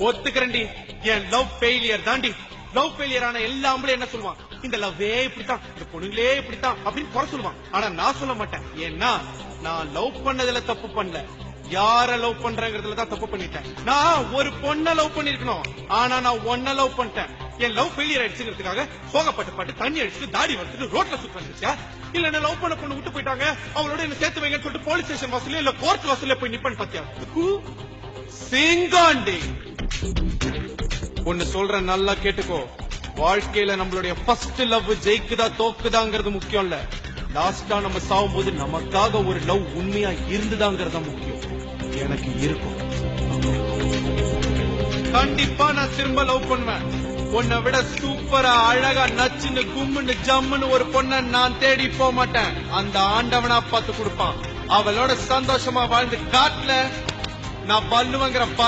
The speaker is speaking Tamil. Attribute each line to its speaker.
Speaker 1: ஒத்துக்கிறேன்டி, என் லவ் ஃபெயிலியர் தாண்டி. லவ் ஃபெயிலியர் ஆன எல்லா ஆம்பளையும் என்ன சொல்லுவான், இந்த லவ்வே இப்படித்தான், இந்த பொண்ணுங்களே இப்படித்தான் அப்படின்னு குறை சொல்லுவான். ஆனா நான் சொல்ல மாட்டேன். ஏன்னா நான் லவ் பண்ணதுல தப்பு பண்ணல, யார லவ் பண்றேங்கிறதுல தான் தப்பு பண்ணிட்டேன். நான் ஒரு பொண்ண லவ் பண்ணிருக்கணும், ஆனா நான் ஒன்ன லவ் பண்ணிட்டேன். என் லவ் ஃபெயிலியர் ஆயிடுச்சுங்கிறதுக்காக சோகப்பட்டு பாட்டு தண்ணி அடிச்சுட்டு தாடி வளர்த்துட்டு ரோட்ல சுத்த வந்துச்சா, இல்ல என்ன லவ் பண்ண பொண்ணு விட்டு போயிட்டாங்க, அவளோட என்ன சேர்த்து வைங்கன்னு சொல்லிட்டு போலீஸ் ஸ்டேஷன் வாசல்ல இல்ல கோர்ட் வாசல்ல போய் நிப்பன் பாத்தியா? சிங்காண்டி ஒன்னு சொல்ற, நல்லா கேட்டுக்கோ. வாழ்க்கையில நம்மளுடைய ஃபர்ஸ்ட் லவ் ஜெயிக்குதா தோக்குதாங்கிறது முக்கியம் இல்ல, லாஸ்டா நம்ம சாவும் போது நமக்காக ஒரு லவ் உண்மையா இருந்துதாங்கிறதா முக்கியம். எனக்கு இருக்கும். கண்டிப்பா நான் திரும்ப லவ் பண்ணுவேன். உன்னை விட சூப்பரா அழகா நச்சுன்னு கும்முன்னு ஜம்முன்னு ஒரு பொண்ண நான் தேடி போக மாட்டேன். அந்த ஆண்டவனா பார்த்து கொடுப்பான். அவளோட சந்தோஷமா வாழ்ந்து காட்டல நான் பண்ணுவேங்கிற